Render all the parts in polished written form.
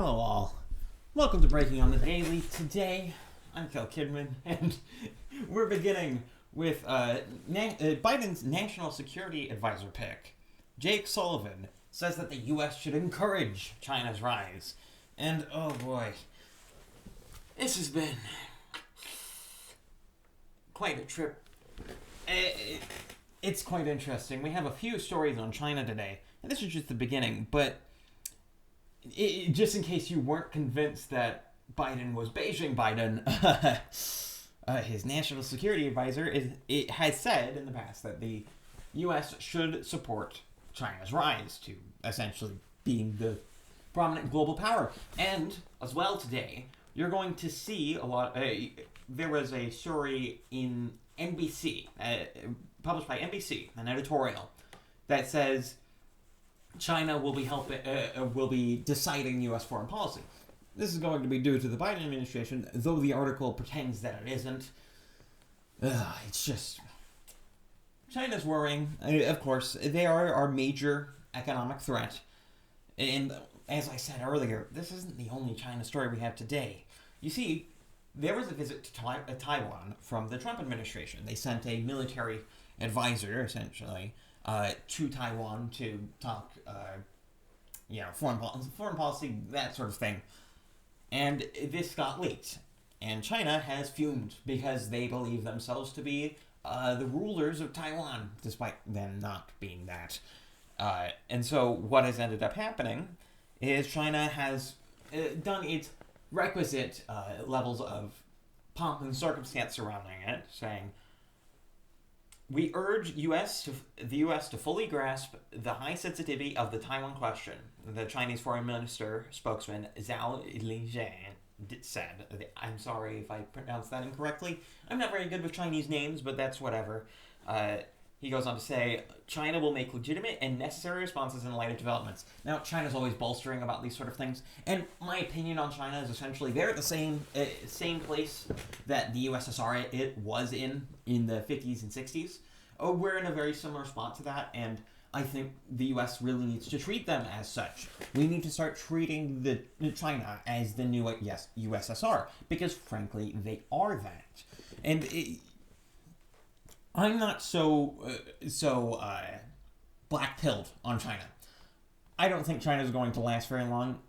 Hello all. Welcome to Breaking on the Daily. Today, I'm Kel Kidman, and we're beginning with Biden's National Security Advisor pick. Jake Sullivan says that the U.S. should encourage China's rise. And, oh boy, this has been quite a trip. It's quite interesting. We have a few stories on China today, and this is just the beginning, but just in case you weren't convinced that Biden was Beijing Biden, his national security advisor has said in the past that the U.S. should support China's rise to essentially being the prominent global power. And as well today, you're going to see a lot. There was a story in NBC, published by NBC, an editorial that says China will be deciding U.S. foreign policy. This is going to be due to the Biden administration, though the article pretends that it isn't. It's just China's worrying. Of course, they are our major economic threat, and as I said earlier, this isn't the only China story we have today. You see, there was a visit to Taiwan from the Trump administration. They sent a military advisor, essentially, to Taiwan to talk, foreign policy, that sort of thing. And this got leaked. And China has fumed because they believe themselves to be the rulers of Taiwan, despite them not being that. And so what has ended up happening is China has done its requisite levels of pomp and circumstance surrounding it, saying, "We urge the U.S. to fully grasp the high sensitivity of the Taiwan question," the Chinese Foreign Minister spokesman Zhao Lijian said. I'm sorry if I pronounced that incorrectly. I'm not very good with Chinese names, but that's whatever. He goes on to say, "China will make legitimate and necessary responses in light of developments." Now, China's always bolstering about these sort of things, and my opinion on China is essentially they're at the same place that the USSR it was in the 50s and 60s. We're in a very similar spot to that, and I think the U.S. really needs to treat them as such. We need to start treating the China as the new USSR, because frankly, they are that. And I'm not so black-pilled on China. I don't think China's going to last very long.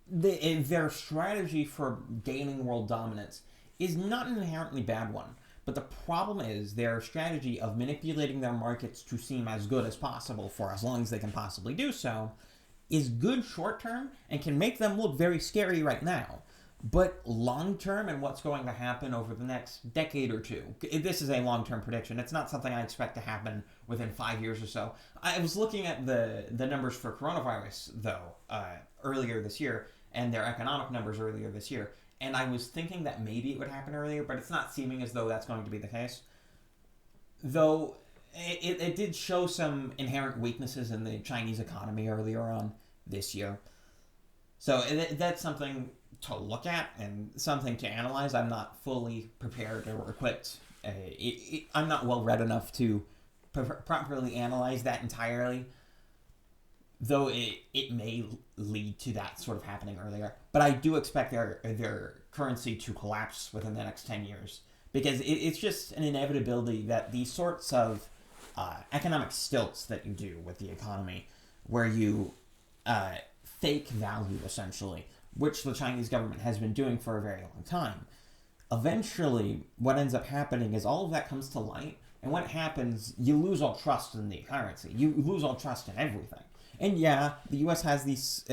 Their strategy for gaining world dominance is not an inherently bad one. But the problem is their strategy of manipulating their markets to seem as good as possible for as long as they can possibly do so is good short-term and can make them look very scary right now. But long-term and what's going to happen over the next decade or two, this is a long-term prediction. It's not something I expect to happen within 5 years or so. I was looking at the numbers for coronavirus, though, earlier this year, and their economic numbers earlier this year. And I was thinking that maybe it would happen earlier, but it's not seeming as though that's going to be the case. Though it did show some inherent weaknesses in the Chinese economy earlier on this year. So that's something to look at and something to analyze. I'm not fully prepared or equipped. I'm not well read enough to properly analyze that entirely. Though it may lead to that sort of happening earlier. But I do expect their currency to collapse within the next 10 years. Because it's just an inevitability that these sorts of economic stilts that you do with the economy, where you fake value, essentially, which the Chinese government has been doing for a very long time, eventually what ends up happening is all of that comes to light. And when it happens, you lose all trust in the currency. You lose all trust in everything. And yeah, the U.S. has these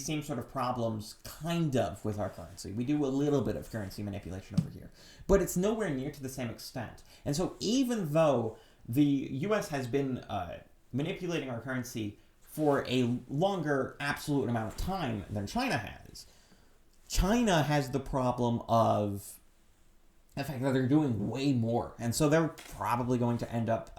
same sort of problems, kind of, with our currency. We do a little bit of currency manipulation over here. But it's nowhere near to the same extent. And so even though the U.S. has been manipulating our currency for a longer absolute amount of time than China has the problem of the fact that they're doing way more. And so they're probably going to end up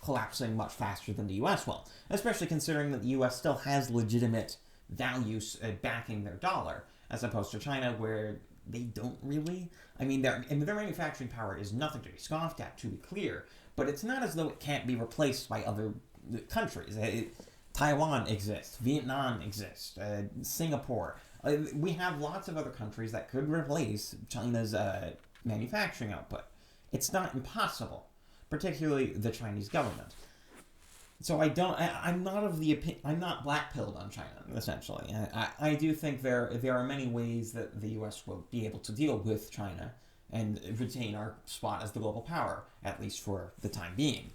collapsing much faster than the U.S. will, especially considering that the U.S. still has legitimate values backing their dollar, as opposed to China, where they don't really. I mean, their manufacturing power is nothing to be scoffed at, to be clear, but it's not as though it can't be replaced by other countries. Taiwan exists, Vietnam exists, Singapore. We have lots of other countries that could replace China's manufacturing output. It's not impossible, particularly the Chinese government. So I'm not of the opinion. I'm not black-pilled on China. Essentially, I do think there are many ways that the U.S. will be able to deal with China and retain our spot as the global power, at least for the time being.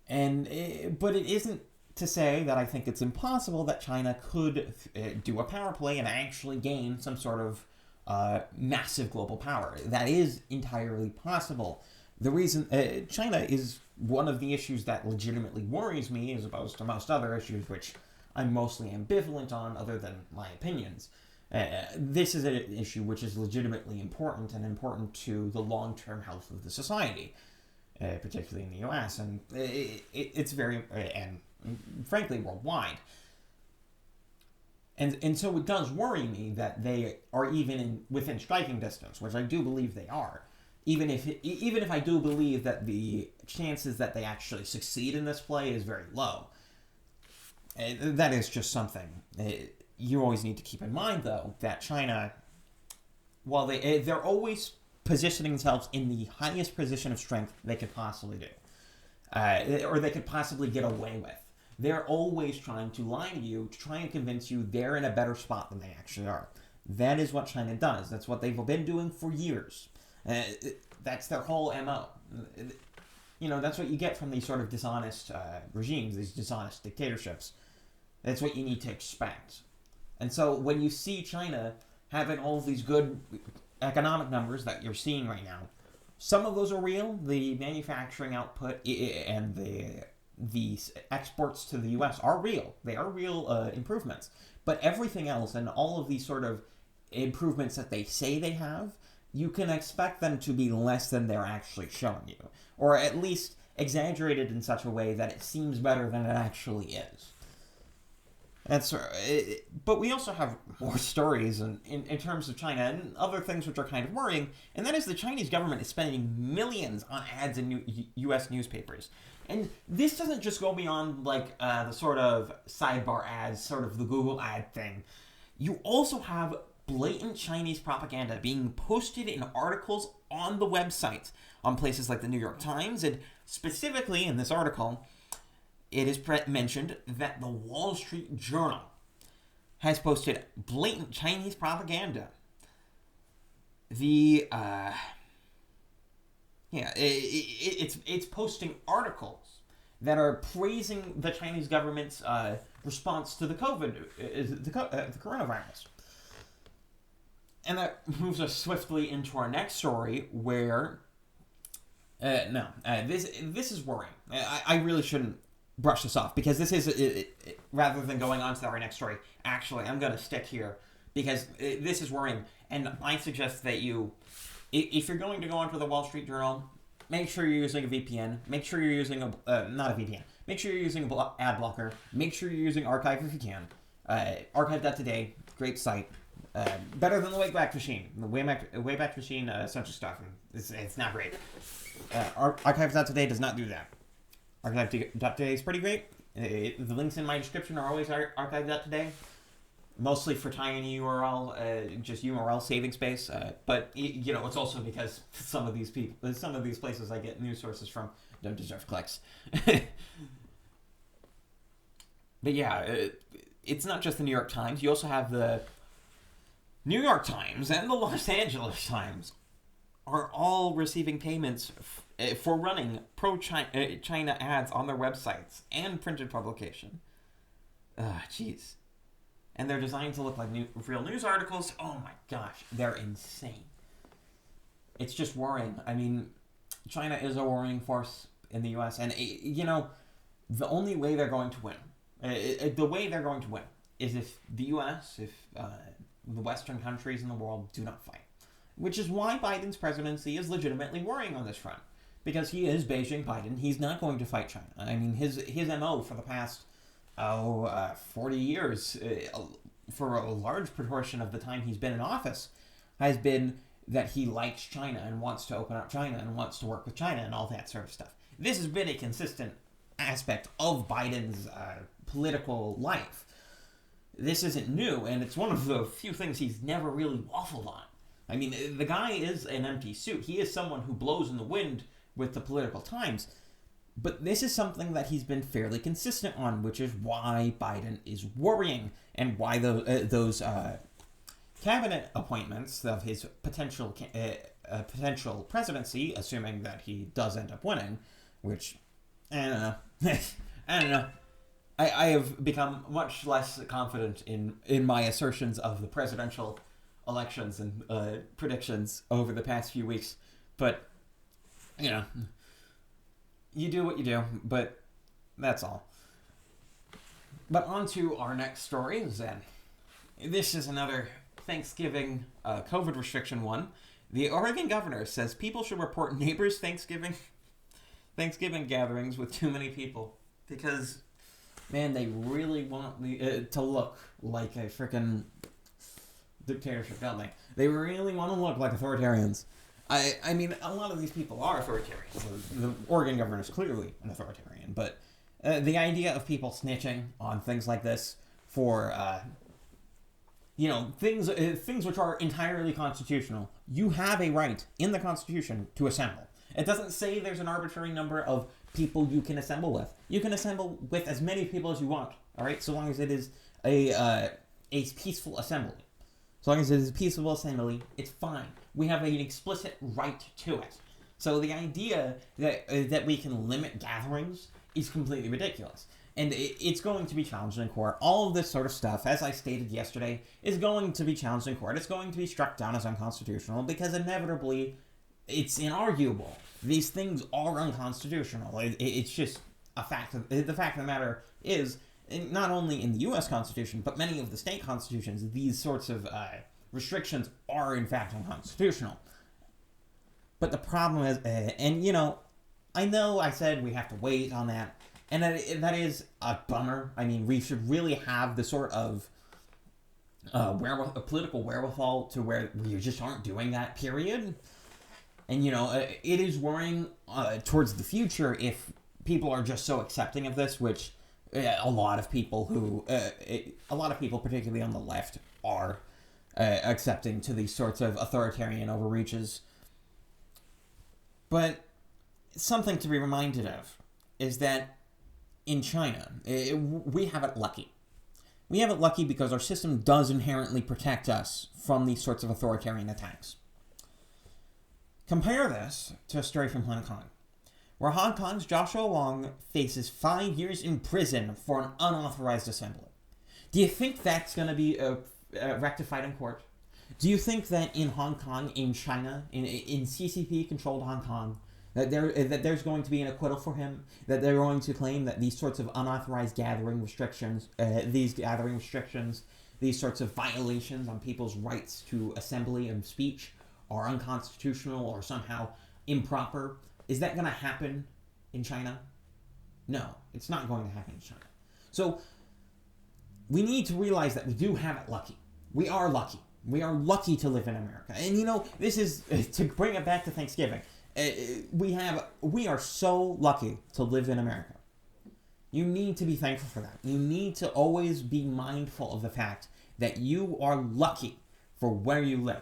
But it isn't to say that I think it's impossible that China could do a power play and actually gain some sort of massive global power. That is entirely possible. The reason China is one of the issues that legitimately worries me, as opposed to most other issues, which I'm mostly ambivalent on, other than my opinions. This is an issue which is legitimately important and important to the long-term health of the society, particularly in the U.S. And it's very, and frankly, worldwide. And so it does worry me that they are even within striking distance, which I do believe they are. Even if I do believe that the chances that they actually succeed in this play is very low. That is just something. You always need to keep in mind, though, that China, while they're always positioning themselves in the highest position of strength they could possibly do, or they could possibly get away with. They're always trying to lie to you, to try and convince you they're in a better spot than they actually are. That is what China does. That's what they've been doing for years. That's their whole MO. That's what you get from these sort of dishonest regimes, these dishonest dictatorships. That's what you need to expect. And so when you see China having all of these good economic numbers that you're seeing right now, some of those are real. The manufacturing output and the exports to the U.S. are real. They are real improvements. But everything else and all of these sort of improvements that they say they have, you can expect them to be less than they're actually showing you. Or at least exaggerated in such a way that it seems better than it actually is. But we also have more stories in terms of China and other things which are kind of worrying, and that is the Chinese government is spending millions on ads in U.S. newspapers. And this doesn't just go beyond the sort of sidebar ads, sort of the Google ad thing. You also have blatant Chinese propaganda being posted in articles on the website on places like the New York Times, and specifically in this article, it is mentioned that the Wall Street Journal has posted blatant Chinese propaganda. It's posting articles that are praising the Chinese government's response to the coronavirus. And that moves us swiftly into our next story, where this is worrying. I really shouldn't brush this off, because this is rather than going on to our next story. Actually, I'm going to stick here because this is worrying, and I suggest that if you're going to go onto the Wall Street Journal, make sure you're using a VPN. Make sure you're using not a VPN. Make sure you're using an ad blocker. Make sure you're using Archive if you can. Archive.today, great site. Better than the Wayback Machine. The Wayback Machine, such stuff. It's not great. Archive.today does not do that. Archive.today is pretty great. The links in my description are always archive.today. Mostly for tiny URL, just URL saving space. But it's also because some of these places I get news sources from don't deserve clicks. But yeah, it's not just the New York Times. You also have the New York Times and the Los Angeles Times are all receiving payments for running pro-China ads on their websites and printed publication. Jeez. And they're designed to look like real news articles. Oh my gosh, they're insane. It's just worrying. I mean, China is a worrying force in the U.S. And, the only way they're going to win, is if the U.S., if the Western countries in the world do not fight. Which is why Biden's presidency is legitimately worrying on this front. Because he is Beijing Biden. He's not going to fight China. I mean, his MO for the past 40 years, for a large proportion of the time he's been in office, has been that he likes China and wants to open up China and wants to work with China and all that sort of stuff. This has been a consistent aspect of Biden's political life. this isn't new, and it's one of the few things he's never really waffled on. I mean, the guy is an empty suit. He is someone who blows in the wind with the political times. But this is something that he's been fairly consistent on, which is why Biden is worrying, and why those cabinet appointments of his potential presidency, assuming that he does end up winning, which, I don't know. I don't know. I have become much less confident in my assertions of the presidential elections and predictions over the past few weeks. But, you do what you do, but that's all. But on to our next story, then. This is another Thanksgiving COVID restriction one. The Oregon governor says people should report neighbors' Thanksgiving gatherings with too many people because, man, they really want to look like a freaking dictatorship, don't they? They really want to look like authoritarians. I mean, a lot of these people are authoritarians. The Oregon governor is clearly an authoritarian, but the idea of people snitching on things like this for, things which are entirely constitutional, you have a right in the Constitution to assemble. It doesn't say there's an arbitrary number of people you can assemble with. You can assemble with as many people as you want, all right? So long as it is a peaceful assembly. So long as it is a peaceful assembly, it's fine. We have an explicit right to it. So the idea that we can limit gatherings is completely ridiculous. And it's going to be challenged in court. All of this sort of stuff, as I stated yesterday, is going to be challenged in court. It's going to be struck down as unconstitutional because inevitably it's inarguable. These things are unconstitutional. It's just a fact. The fact of the matter is, not only in the U.S. Constitution, but many of the state constitutions, these sorts of restrictions are in fact unconstitutional. But the problem is, I know I said we have to wait on that, and that is a bummer. I mean, we should really have the sort of political wherewithal to where we just aren't doing that, period. And, it is worrying towards the future if people are just so accepting of this, which a lot of people, particularly on the left, are accepting to these sorts of authoritarian overreaches. But something to be reminded of is that in China, we have it lucky. We have it lucky because our system does inherently protect us from these sorts of authoritarian attacks. Compare this to a story from Hong Kong, where Hong Kong's Joshua Wong faces 5 years in prison for an unauthorized assembly. Do you think that's going to be rectified in court? Do you think that in Hong Kong, in China, in CCP-controlled Hong Kong, that there's going to be an acquittal for him? That they're going to claim that these sorts of unauthorized gathering restrictions, these sorts of violations on people's rights to assembly and speech are unconstitutional or somehow improper? Is that going to happen in China? No, it's not going to happen in China. So we need to realize that we do have it lucky. We are lucky. We are lucky to live in America. And this is, to bring it back to Thanksgiving, we are so lucky to live in America. You need to be thankful for that. You need to always be mindful of the fact that you are lucky for where you live.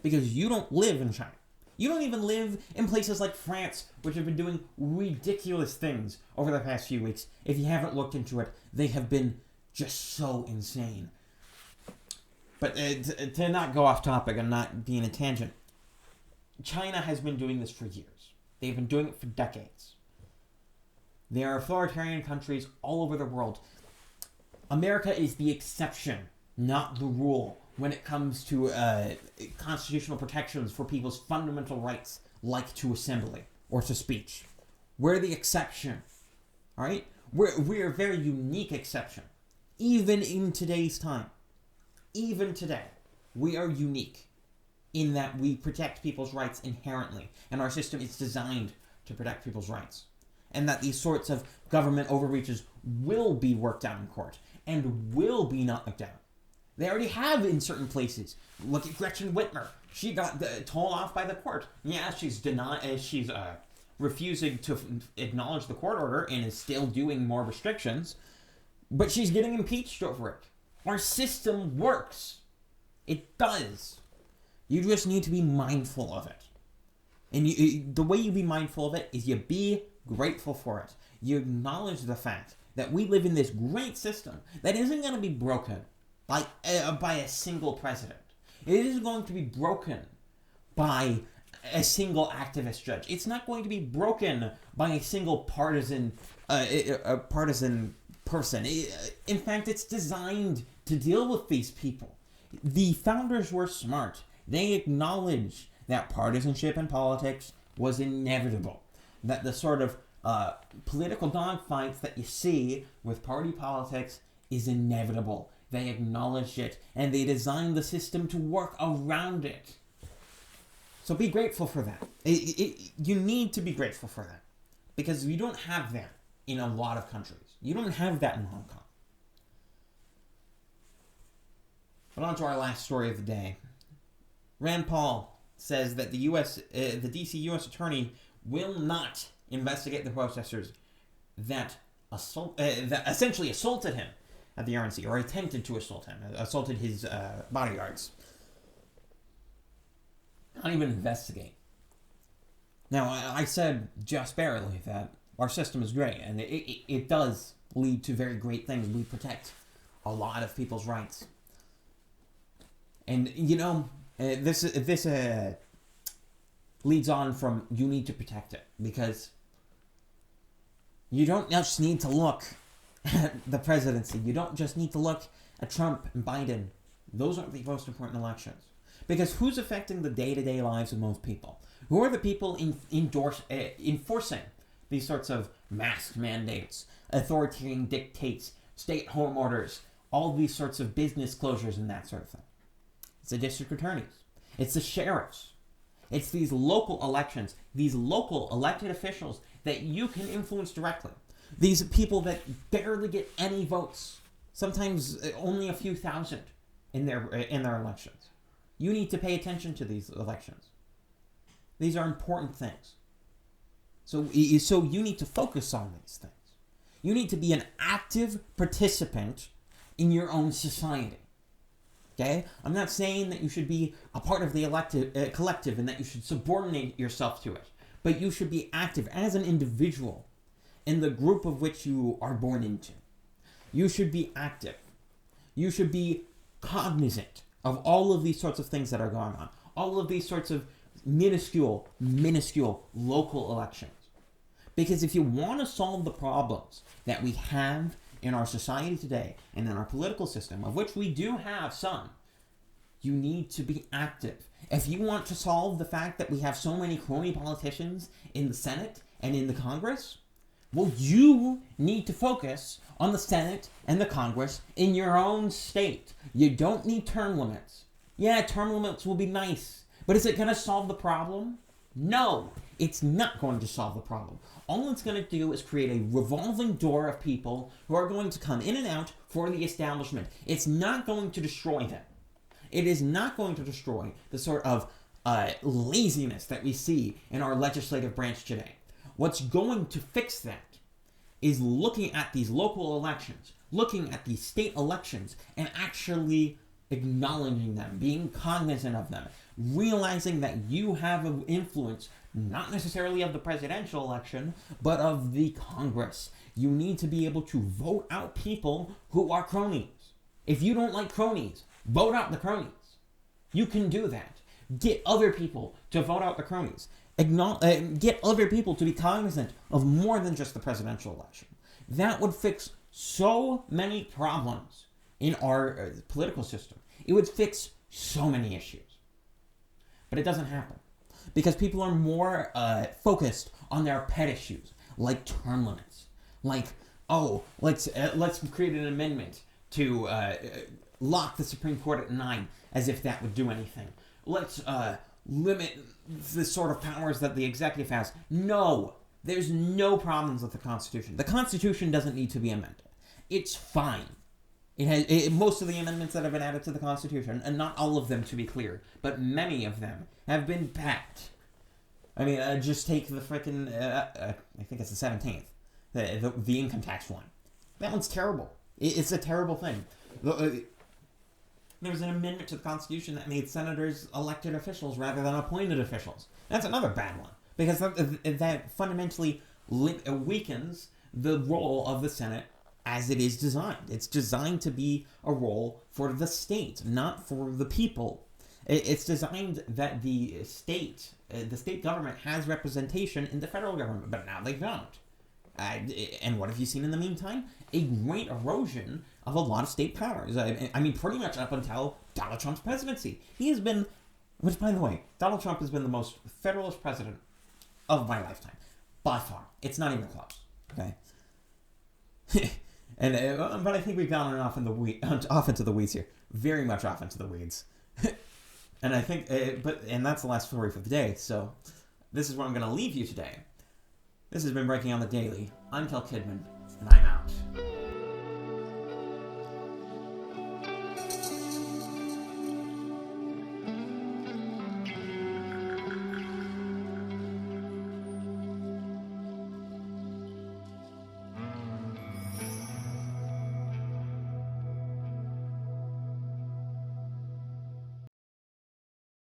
Because you don't live in China. You don't even live in places like France, which have been doing ridiculous things over the past few weeks. If you haven't looked into it, they have been just so insane. But to not go off topic and not be in a tangent, China has been doing this for years. They've been doing it for decades. There are authoritarian countries all over the world. America is the exception, not the rule, when it comes to constitutional protections for people's fundamental rights, like to assembly or to speech. We're the exception, all right? We're a very unique exception, even in today's time. Even today, we are unique in that we protect people's rights inherently, and our system is designed to protect people's rights. And that these sorts of government overreaches will be worked out in court and will be knocked down. They already have in certain places. Look at Gretchen Whitmer. She got told off by the court. Yeah, she's refusing to acknowledge the court order and is still doing more restrictions, but she's getting impeached over it. Our system works. It does. You just need to be mindful of it. And the way you be mindful of it is you be grateful for it. You acknowledge the fact that we live in this great system that isn't going to be broken by a single president. It isn't going to be broken by a single activist judge. It's not going to be broken by a single partisan person. In fact, it's designed to deal with these people. The founders were smart. They acknowledged that partisanship in politics was inevitable. That the sort of political dogfights that you see with party politics is inevitable. They acknowledged it, and they designed the system to work around it. So be grateful for that. You need to be grateful for that. Because you don't have that in a lot of countries. You don't have that in Hong Kong. But on to our last story of the day. Rand Paul says that the DC U.S. attorney will not investigate the protesters that essentially assaulted him at the RNC, or attempted to assaulted his bodyguards. Not even investigate. Now, I said just barely that our system is great, and it does lead to very great things. We protect a lot of people's rights. And, this leads on from you need to protect it, because you don't just need to look at the presidency. You don't just need to look at Trump and Biden. Those aren't the most important elections. Because who's affecting the day-to-day lives of most people? Who are the people enforcing these sorts of mask mandates, authoritarian dictates, stay-at-home orders, all these sorts of business closures and that sort of thing? It's the district attorneys. It's the sheriffs. It's these local elections, these local elected officials that you can influence directly. These people that barely get any votes, sometimes only a few thousand in their elections. You need to pay attention to these elections. These are important things. So you need to focus on these things. You need to be an active participant in your own society. Okay? I'm not saying that you should be a part of the collective and that you should subordinate yourself to it. But you should be active as an individual in the group of which you are born into. You should be active. You should be cognizant of all of these sorts of things that are going on. All of these sorts of minuscule local elections. Because if you want to solve the problems that we have in our society today and in our political system, of which we do have some, you need to be active. If you want to solve the fact that we have so many crony politicians in the Senate and in the Congress, well, you need to focus on the Senate and the Congress in your own state. You don't need term limits. Yeah, term limits will be nice, but is it going to solve the problem? No, it's not going to solve the problem. All it's going to do is create a revolving door of people who are going to come in and out for the establishment. It's not going to destroy them. It is not going to destroy the sort of laziness that we see in our legislative branch today. What's going to fix that is looking at these local elections, looking at these state elections, and actually acknowledging them, being cognizant of them, realizing that you have an influence, not necessarily of the presidential election, but of the Congress. You need to be able to vote out people who are cronies. If you don't like cronies, vote out the cronies. You can do that. Get other people to vote out the cronies. Get other people to be cognizant of more than just the presidential election. That would fix so many problems in our political system. It would fix so many issues. But it doesn't happen. Because people are more focused on their pet issues, like term limits. Like, let's create an amendment to lock the Supreme Court at 9, as if that would do anything. Let's limit the sort of powers that the executive has. No, there's no problems with the Constitution. The Constitution doesn't need to be amended. It's fine. Most of the amendments that have been added to the Constitution, and not all of them to be clear, but many of them have been backed. I mean, just take the frickin', I think it's the 17th, the income tax one. That one's terrible. It's a terrible thing. There's an amendment to the Constitution that made senators elected officials rather than appointed officials. That's another bad one, because that fundamentally weakens the role of the Senate as it is designed. It's designed to be a role for the state, not for the people. It's designed that the state government has representation in the federal government, but now they don't. And what have you seen in the meantime? A great erosion of a lot of state powers. I mean, pretty much up until Donald Trump's presidency. He has been, which, by the way, Donald Trump has been the most federalist president of my lifetime. By far. It's not even close. Okay? But I think we've gone off into the weeds here. Very much off into the weeds. And I think, and that's the last story for the day, so this is where I'm going to leave you today. This has been Breaking on the Daily. I'm Kel Kidman, and I'm out.